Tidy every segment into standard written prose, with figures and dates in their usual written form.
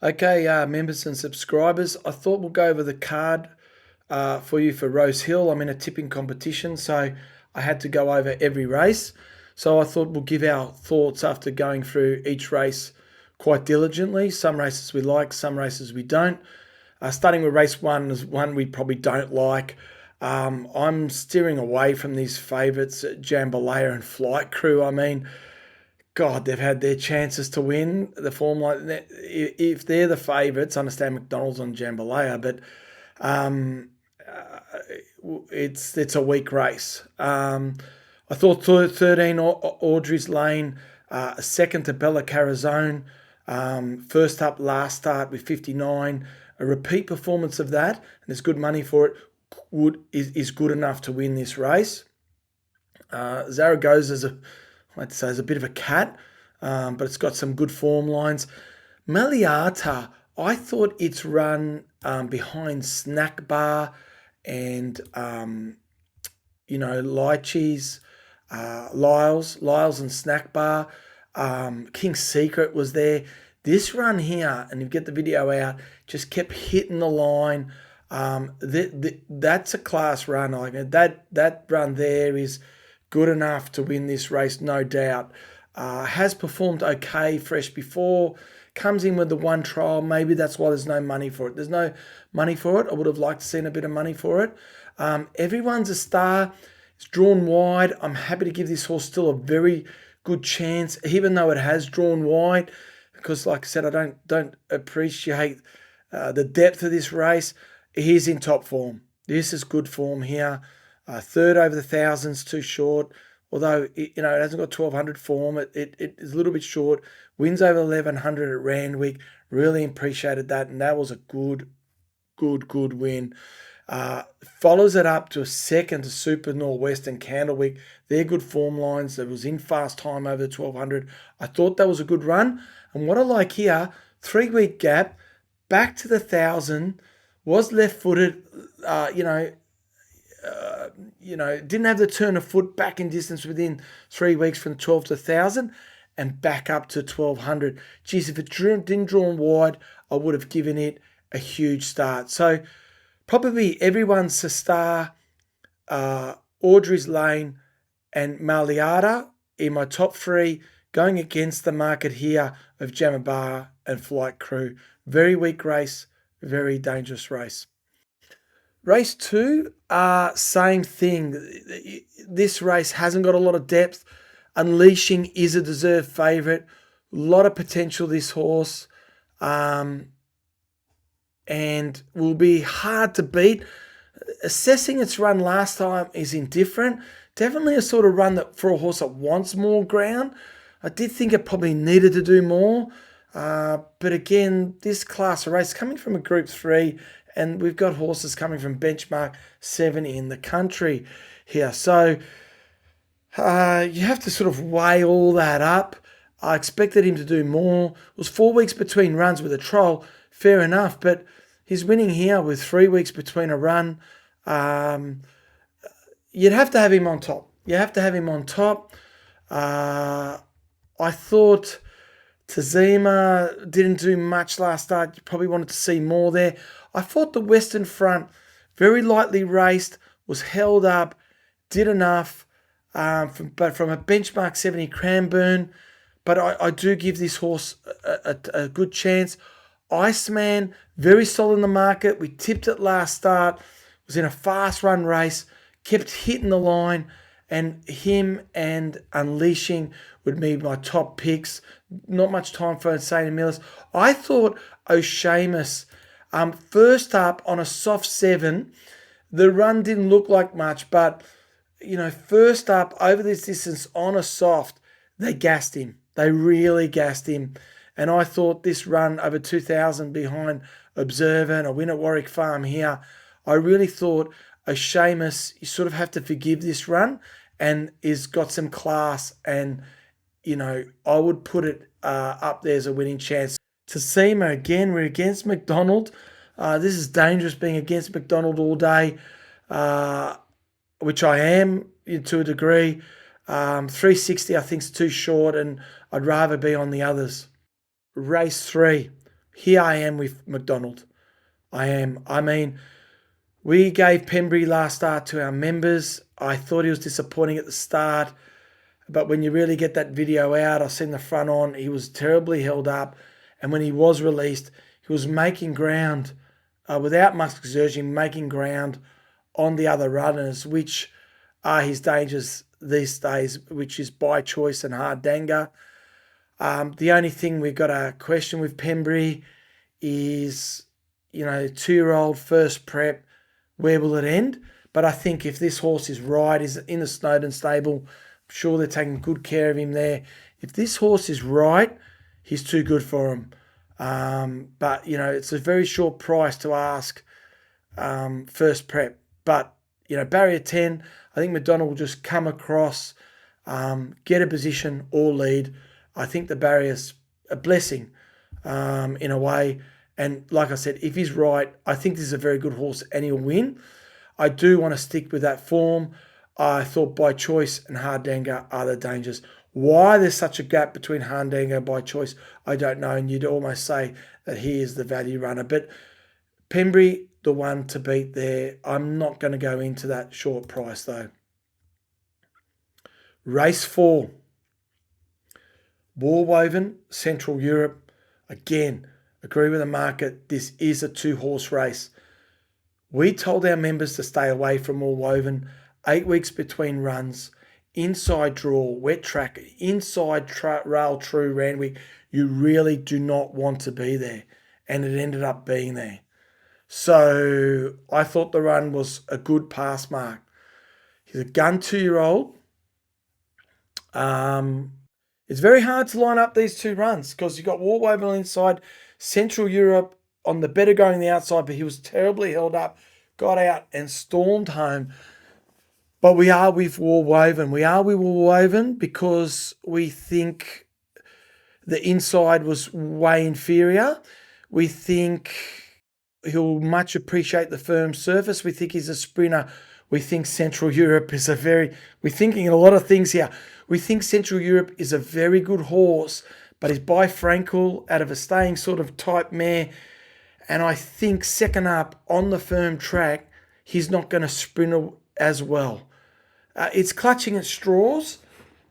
Okay, members and subscribers, I thought we'll go over the card for you for Rosehill. I'm in a tipping competition, so I had to go over every race. So I thought we'll give our thoughts after going through each race quite diligently. Some races we like, some races we don't. Starting with race one is one we probably don't like. I'm steering away from these favourites, Jambalaya and Flight Crew. I mean, God, they've had their chances to win the form like that. If they're the favourites, I understand McDonald's on Jambalaya, but um, uh, it's a weak race. I thought 13 Audrey's Lane, second to Bella Carazone, first up last start with 59. A repeat performance of that, and there's good money for it, is good enough to win this race. Zaragoza's I'd say is a bit of a cat, but it's got some good form lines. Maliata, I thought its run behind Snack Bar and Lychees, Lyles and Snack Bar. King's Secret was there. This run here, and you get the video out, just kept hitting the line. That's a class run. Like that run there is good enough to win this race, no doubt. Has performed okay fresh before. Comes in with the one trial. Maybe that's why there's no money for it. There's no money for it. I would have liked to seen a bit of money for it. Everyone's a star. It's drawn wide. I'm happy to give this horse still a very good chance, even though it has drawn wide, because, like I said, I don't appreciate the depth of this race. He's in top form. This is good form here. Third over the thousands, too short. Although it hasn't got 1200 form, it is a little bit short. Wins over 1100 at Randwick. Really appreciated that, and that was a good win. Follows it up to a second to Super Northwest and Candlewick. They're good form lines. It was in fast time over the 1200. I thought that was a good run. And what I like here, 3-week gap, back to the 1000, was left-footed, didn't have the turn of foot back in distance within 3 weeks from 12 to 1,000 and back up to 1,200. Geez, if it didn't draw wide, I would have given it a huge start. So probably everyone's a star. Audrey's Lane and Maliata in my top three, going against the market here of Jambalaya and Flight Crew. Very weak race, very dangerous race. Race two, same thing. This race hasn't got a lot of depth. Unleashing is a deserved favourite. A lot of potential, this horse. And will be hard to beat. Assessing its run last time is indifferent. Definitely a sort of run that for a horse that wants more ground. I did think it probably needed to do more. But again, this class of race coming from a Group 3, and we've got horses coming from benchmark 7 in the country here. So you have to sort of weigh all that up. I expected him to do more. It was 4 weeks between runs with a trial. Fair enough, but he's winning here with 3 weeks between a run. You'd have to have him on top. You have to have him on top. I thought Tazima didn't do much last start. You probably wanted to see more there. I thought the Western Front, very lightly raced, was held up, did enough, but from a benchmark 70 Cranbourne. But I do give this horse a good chance. Iceman, very solid in the market. We tipped it last start. Was in a fast run race, kept hitting the line, and him and Unleashing would be my top picks. Not much time for St. Millis. I thought O'Shamus, first up on a soft 7, the run didn't look like much, but first up over this distance on a soft, they gassed him. They really gassed him. And I thought this run over 2,000 behind Observer and a win at Warwick Farm here, I really thought O'Shamus, you sort of have to forgive this run, and is got some class, and I would put it up there as a winning chance. Tassima, again, we're against McDonald. This is dangerous being against McDonald all day, which I am to a degree. 360 I think is too short, and I'd rather be on the others. Race 3, Here I am with McDonald. I am. I mean, we gave Pembury last start to our members. I thought he was disappointing at the start, but when you really get that video out, I've seen the front on, he was terribly held up. And when he was released, he was making ground without much exertion, making ground on the other runners, which are his dangers these days, which is By Choice and Hard Danger. The only thing we've got a question with Pembury is, 2-year-old first prep, where will it end? But I think if this horse is right, is in the Snowden stable, I'm sure they're taking good care of him there. If this horse is right, he's too good for him. But, it's a very short price to ask first prep. But, barrier 10, I think McDonald will just come across, get a position or lead. I think the barrier's a blessing in a way. And like I said, if he's right, I think this is a very good horse and he'll win. I do want to stick with that form. I thought By Choice and Hard Danger are the dangers. Why there's such a gap between Hard Danger and By Choice, I don't know. And you'd almost say that he is the value runner. But Pembury, the one to beat there. I'm not going to go into that short price though. Race 4. Warwoven, Central Europe. Again, agree with the market. This is a 2-horse race. We told our members to stay away from Warwoven. 8 weeks between runs. Inside draw, wet track, inside rail true Randwick. You really do not want to be there. And it ended up being there. So I thought the run was a good pass mark. He's a gun 2-year-old. It's very hard to line up these two runs because you've got Warwoven on the inside, Central Europe on the better going the outside, but he was terribly held up, got out and stormed home. But we are with Warwoven. We are with Warwoven because we think the inside was way inferior. We think he'll much appreciate the firm surface. We think he's a sprinter. We think Central Europe is we're thinking a lot of things here. We think Central Europe is a very good horse, but he's by Frankel out of a staying sort of type mare. And I think second up on the firm track, he's not going to sprint as well. It's clutching at straws.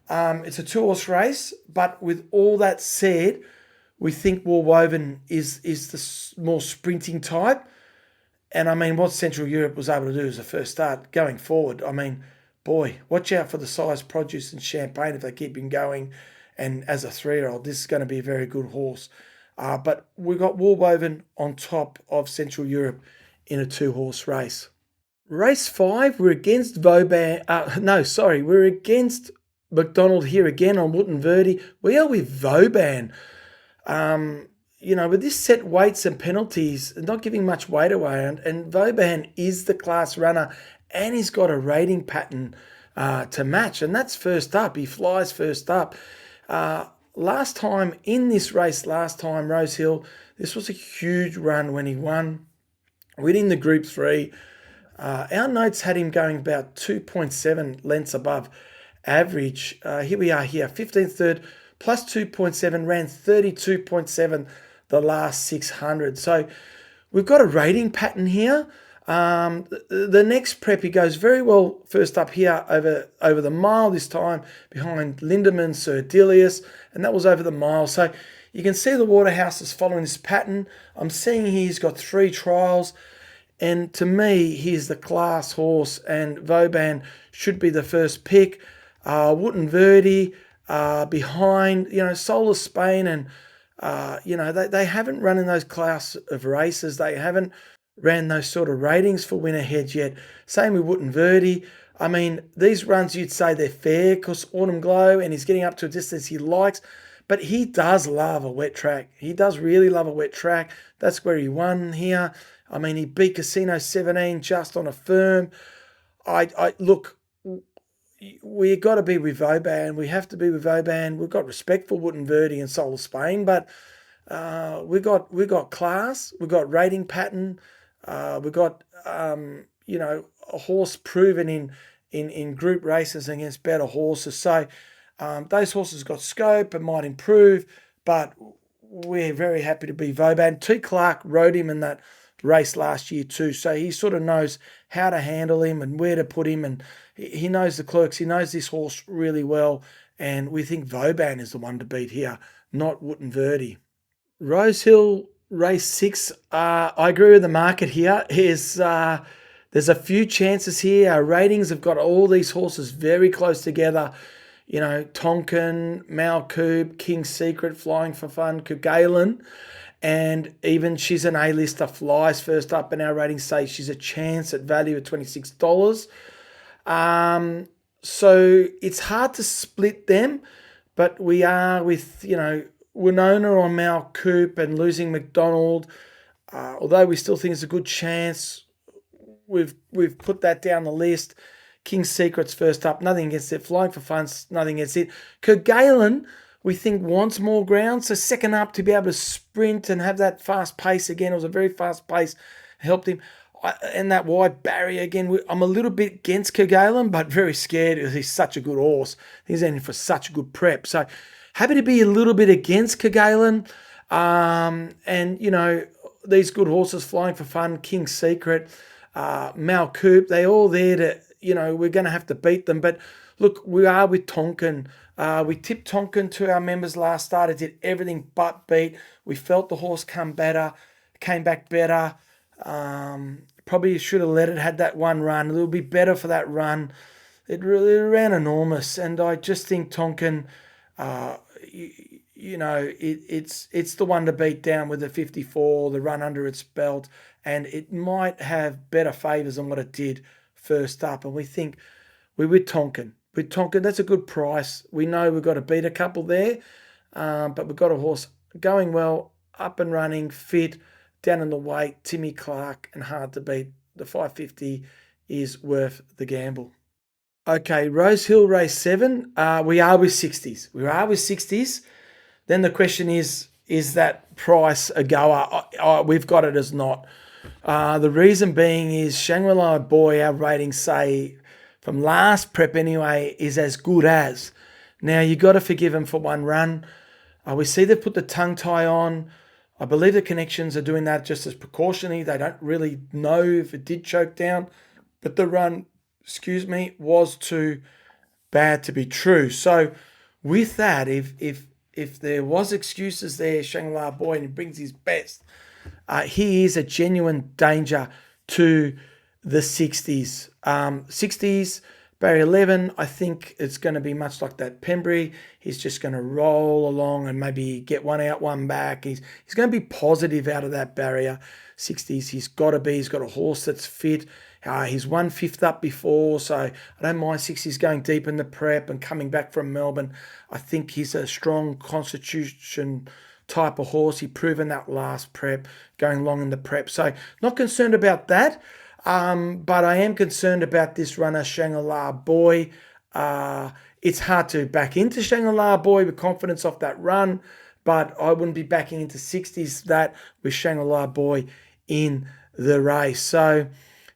It's a 2-horse race, but with all that said, we think Warwoven is the more sprinting type. And I mean, what Central Europe was able to do as a first start going forward, I mean, boy, watch out for the size produce and Champagne if they keep him going. And as a 3-year-old, this is going to be a very good horse. But we've got Warwoven on top of Central Europe in a 2-horse race. Race 5, we're against Vauban. We're against McDonald here again on Wootton Verdi. We are with Vauban. With this set weights and penalties, not giving much weight away, and Vauban is the class runner, and he's got a rating pattern to match, and that's first up. He flies first up. Last time in this race, Rosehill, this was a huge run when he won, winning the Group 3. Our notes had him going about 2.7 lengths above average. Here we are here, 15th third, plus 2.7, ran 32.7 the last 600. So we've got a rating pattern here. The next prep, he goes very well first up here over the mile this time, behind Lindemann, Sir Delius, and that was over the mile. So you can see the Waterhouse is following this pattern. I'm seeing he's got 3 trials. And to me, he's the class horse, and Vauban should be the first pick. Wootton Verdi behind, Solar Spain, and they haven't run in those class of races. They haven't ran those sort of ratings for winner heads yet. Same with Wootton Verdi. I mean, these runs you'd say they're fair because Autumn Glow, and he's getting up to a distance he likes. But he does love a wet track. He does really love a wet track. That's where he won here. I mean, he beat Casino 17 just on a firm. Look, we've got to be with Vauban. We have to be with Vauban. We've got respect for Wootton Verdi and Solar Spain, but we've got class. We've got rating pattern. We've got a horse proven in group races against better horses. So those horses got scope and might improve, but we're very happy to be Vauban. T. Clark rode him in that race last year too, so he sort of knows how to handle him and where to put him, and he knows the clerks. He knows this horse really well, and we think Vauban is the one to beat here, not Wootton Verdi. Rosehill race 6. I agree with the market here. There's a few chances here. Our ratings have got all these horses very close together. You know, Tonkin, Malcoop, King's Secret, Flying for Fun, Kerguelen, and even She's an A-lister flies first up, and our ratings say she's a chance at value at $26. So it's hard to split them, but we are with, Winona on Malcoop and losing McDonald. Although we still think it's a good chance, we've put that down the list. King's Secret's first up, nothing against it. Flying for Fun's, nothing against it. Kerguelen, we think, wants more ground. So second up to be able to sprint and have that fast pace again. It was a very fast pace, helped him. And that wide barrier again. I'm a little bit against Kerguelen, but very scared because he's such a good horse. He's in for such a good prep. So happy to be a little bit against Kerguelen. And, these good horses, Flying for Fun, King's Secret, Malcoop, they're all there to, we're going to have to beat them. But look, we are with Tonkin. We tipped Tonkin to our members last start. It did everything but beat. We felt the horse came back better. Probably should have let it, had that one run. It will be better for that run. It really ran enormous. And I just think Tonkin, it's the one to beat down with the 54, the run under its belt. And it might have better favours than what it did first up. And we think we're with Tonkin. With Tonkin, that's a good price. We know we've got to beat a couple there, but we've got a horse going well, up and running, fit, down in the weight, Timmy Clark, and hard to beat. The 550 is worth the gamble. Okay, Rosehill race 7. We are with 60s. We are with 60s. Then the question is that price a goer? We've got it as not. The reason being is Shangri-La Boy, our ratings say, from last prep anyway, is as good as. Now, you got to forgive him for one run. We see they've put the tongue tie on. I believe the connections are doing that just as precautionary. They don't really know if it did choke down, but the run, was too bad to be true. So with that, if there was excuses there, Shangri-La Boy, and he brings his best, he is a genuine danger to the 60s. 60s, barrier 11, I think it's going to be much like that Pembury. He's just going to roll along and maybe get one out, one back. He's going to be positive out of that barrier. 60s, he's got a horse that's fit. He's won 5th up before, so I don't mind 60s going deep in the prep and coming back from Melbourne. I think he's a strong constitution type of horse. He proven that last prep, going long in the prep. So not concerned about that. But I am concerned about this runner, Shangri-La Boy. It's hard to back into Shangri-La Boy with confidence off that run, but I wouldn't be backing into 60s that with Shangri-La Boy in the race. So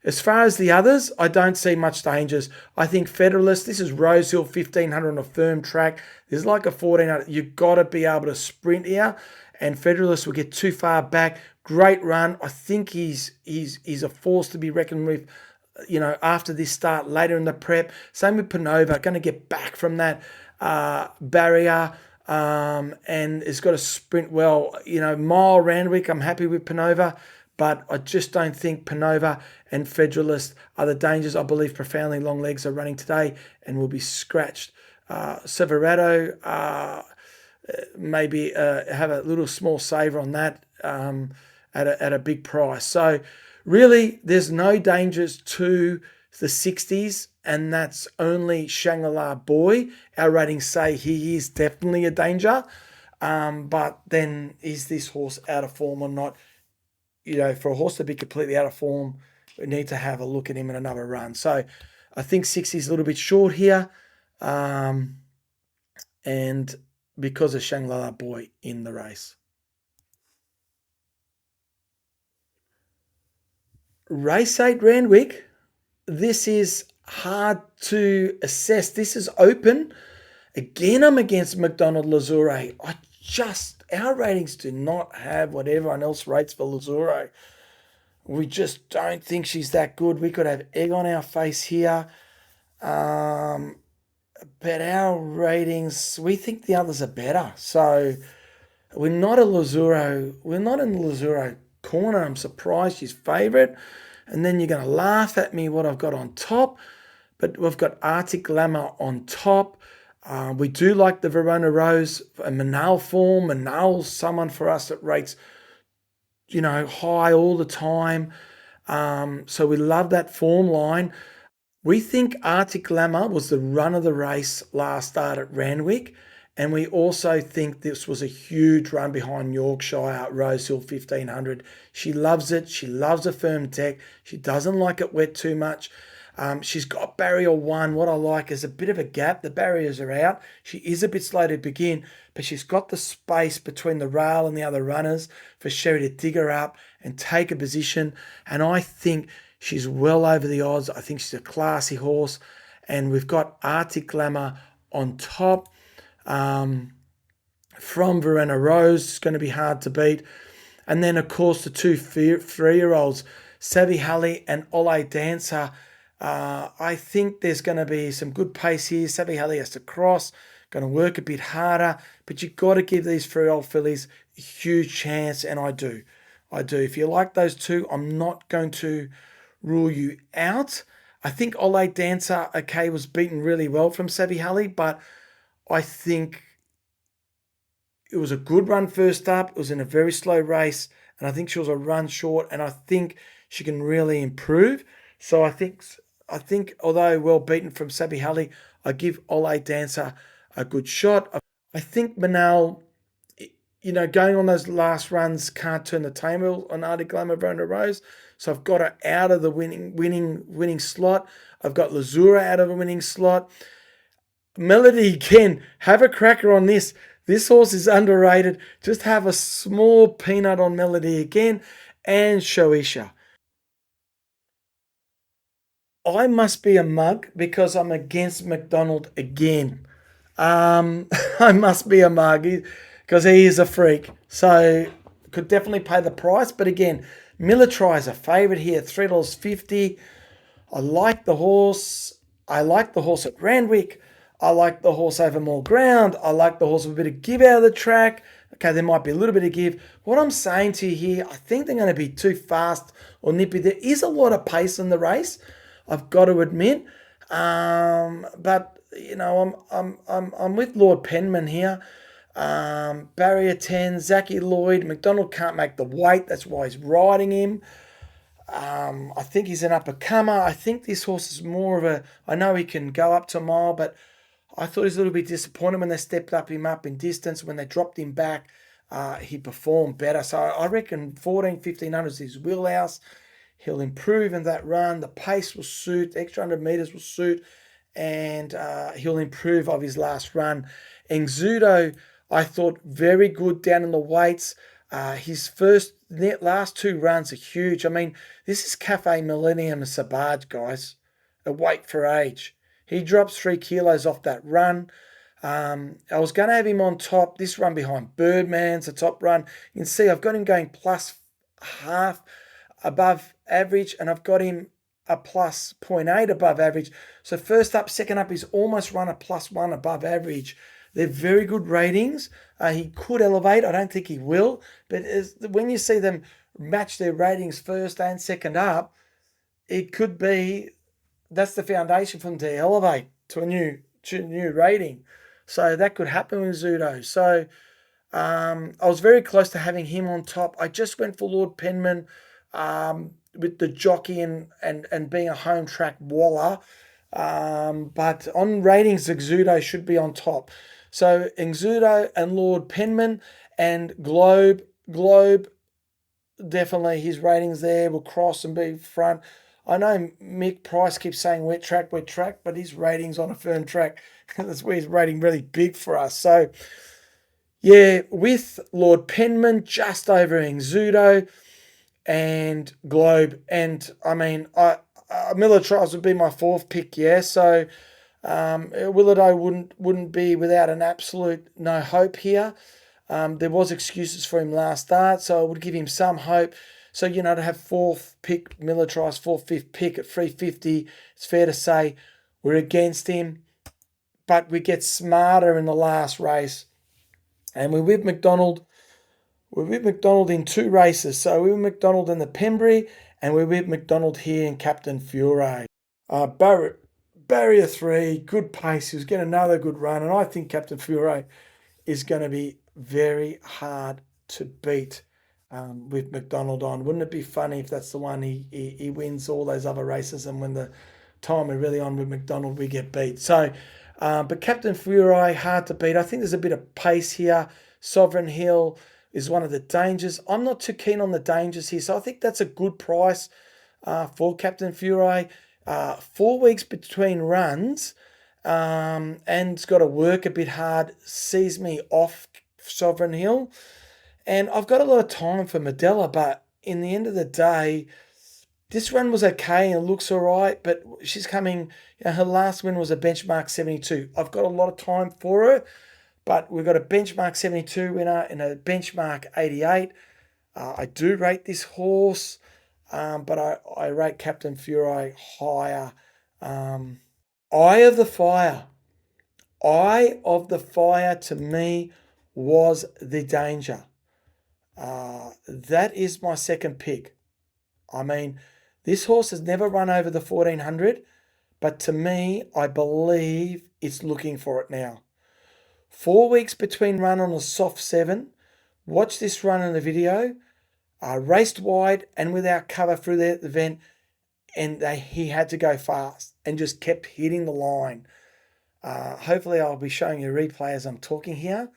as far as the others, I don't see much dangers. I think Federalist, this is Rosehill, 1,500 on a firm track. There's like a 1,400. You've got to be able to sprint here, and Federalist will get too far back. Great run. I think he's a force to be reckoned with, after this start later in the prep. Same with Panova, going to get back from that barrier and has got to sprint well. Mile Randwick, I'm happy with Panova, but I just don't think Panova and Federalist are the dangers. I believe Profoundly Long Legs are running today and will be scratched. Severado, maybe have a little small saver on that. At a big price. So really, there's no dangers to the 60s, and that's only Shangri-La Boy. Our ratings say he is definitely a danger. But then is this horse out of form or not? For a horse to be completely out of form, we need to have a look at him in another run. So I think 60 is a little bit short here. And because of Shangri-La Boy in the race. Race 8 Randwick, this is hard to assess. This is open. Again, I'm against McDonald Lazure. I our ratings do not have what everyone else rates for Lazuro. We just don't think she's that good. We could have egg on our face here. Um, but our ratings, we think the others are better. So we're not a Lazuro. We're not in the Lazuro corner. I'm surprised she's favourite. And then you're going to laugh at me what I've got on top. But we've got Arctic Glamour on top. We do like the Verona Rose and Manal form. Manal's someone for us that rates, high all the time. So we love that form line. We think Arctic Glamour was the run of the race last start at Randwick. And we also think this was a huge run behind Yorkshire Rosehill 1500. She loves it. She loves a firm deck. She doesn't like it wet too much. She's got barrier 1. What I like is a bit of a gap. The barriers are out. She is a bit slow to begin, but she's got the space between the rail and the other runners for Sherry to dig her up and take a position. And I think she's well over the odds. I think she's a classy horse. And we've got Arctic Glamour on top. From Verena Rose, it's going to be hard to beat. And then, of course, the two 3-year-olds, Savvy Hully and Ole Dancer. I think there's going to be some good pace here. Savvy Hully has to cross, going to work a bit harder, but you've got to give these 3-year-old fillies a huge chance, and I do. If you like those two, I'm not going to rule you out. I think Ole Dancer, was beaten really well from Savvy Hully, but I think it was a good run first up. It was in a very slow race, and I think she was a run short, and I think she can really improve. So I think although well beaten from Savvy Hully, I give Ole Dancer a good shot. I think Manal, going on those last runs can't turn the table on Arctic Glamour Verona Rose. So I've got her out of the winning slot. I've got Lazura out of a winning slot. Melody, again, have a cracker on this. This horse is underrated. Just have a small peanut on Melody again. And Shoisha. I must be a mug because I'm against McDonald again. I must be a mug because he is a freak. So could definitely pay the price. But again, Military is a favourite here, $3.50. I like the horse. I like the horse at Randwick. I like the horse over more ground. I like the horse with a bit of give out of the track. Okay, there might be a little bit of give. What I'm saying to you here, I think they're going to be too fast or nippy. There is a lot of pace in the race, I've got to admit. But I'm with Lord Penman here. Barrier 10, Zachy Lloyd. McDonald can't make the weight. That's why he's riding him. I think he's an upper-comer. I think this horse is more of I know he can go up to a mile, but I thought he was a little bit disappointed when they stepped him up in distance. When they dropped him back, he performed better. So I reckon 1500 is his wheelhouse. He'll improve in that run. The pace will suit. The extra 100 metres will suit. And he'll improve of his last run. Exudo, I thought very good down in the weights. His last 2 runs are huge. I mean, this is Cafe Millennium Sabaj, guys. A weight for age. He drops 3 kilos off that run. I was going to have him on top. This run behind Birdman's a top run. You can see I've got him going plus half above average, and I've got him a plus 0.8 above average. So first up, second up, he's almost run a +1 above average. They're very good ratings. He could elevate. I don't think he will. But when you see them match their ratings first and second up, it could be that's the foundation for them to elevate to a new rating. So that could happen with Zudo. So I was very close to having him on top. I just went for Lord Penman with the jockey and being a home track waller. But on ratings, Exudo should be on top. So Exudo and Lord Penman and Globe, definitely his ratings there will cross and be front. I know Mick Price keeps saying wet track, but his rating's on a firm track. That's where his rating really big for us. So, yeah, with Lord Penman, just over Exudo and Globe. And, I mean, Miller Trials would be my 4th pick, yeah. So, Willado wouldn't be without an absolute no hope here. There was excuses for him last start, so I would give him some hope. So, to have fourth pick, militarised fourth, fifth pick at 350, it's fair to say we're against him. But we get smarter in the last race. And we're with McDonald. We're with McDonald in 2 races. So we're with McDonald in the Pembury, and we're with McDonald here in Captain Fury. Barrier 3, good pace. He's getting another good run. And I think Captain Fury is going to be very hard to beat with McDonald on. Wouldn't it be funny if that's the one he wins all those other races, and when the time we're really on with McDonald, we get beat. So, but Captain Fury, hard to beat. I think there's a bit of pace here. Sovereign Hill is one of the dangers. I'm not too keen on the dangers here, so I think that's a good price for Captain Fury. 4 weeks between runs, and it's got to work a bit hard, sees me off Sovereign Hill. And I've got a lot of time for Medela, but in the end of the day, this run was okay and looks all right, but she's coming, her last win was a benchmark 72. I've got a lot of time for her, but we've got a benchmark 72 winner and a benchmark 88. I do rate this horse, but I rate Captain Fury higher. Eye of the Fire. Eye of the Fire to me was the danger. That is my second pick. I mean, this horse has never run over the 1400, but to me, I believe it's looking for it now. 4 weeks between run on a soft 7. Watch this run in the video. Raced wide and without cover through the event, and he had to go fast and just kept hitting the line. Hopefully I'll be showing you a replay as I'm talking here.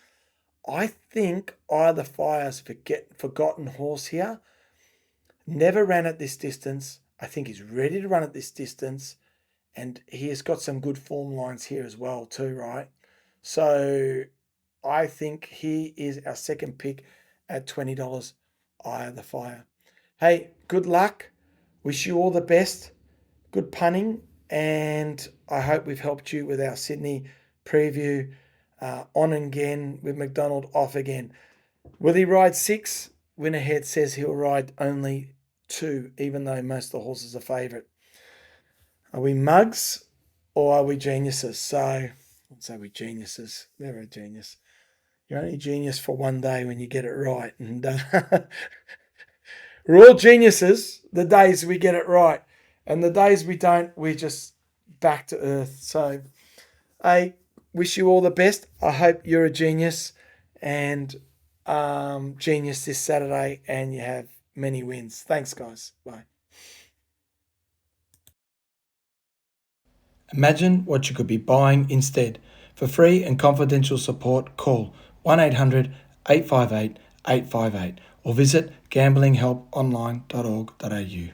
I think Eye of the Fire's forgotten horse here. Never ran at this distance. I think he's ready to run at this distance. And he has got some good form lines here as well too, right? So I think he is our second pick at $20. Eye of the Fire. Hey, good luck. Wish you all the best. Good punning. And I hope we've helped you with our Sydney preview. On again with McDonald, off again. Will he ride 6? Winnerhead says he'll ride only 2, even though most of the horses are favourite. Are we mugs or are we geniuses? So, let's say we're geniuses. Never a genius. You're only a genius for one day when you get it right. And we're all geniuses the days we get it right. And the days we don't, we're just back to earth. So, wish you all the best. I hope you're a genius and genius this Saturday and you have many wins. Thanks, guys. Bye. Imagine what you could be buying instead. For free and confidential support, call 1-800-858-858 or visit gamblinghelponline.org.au.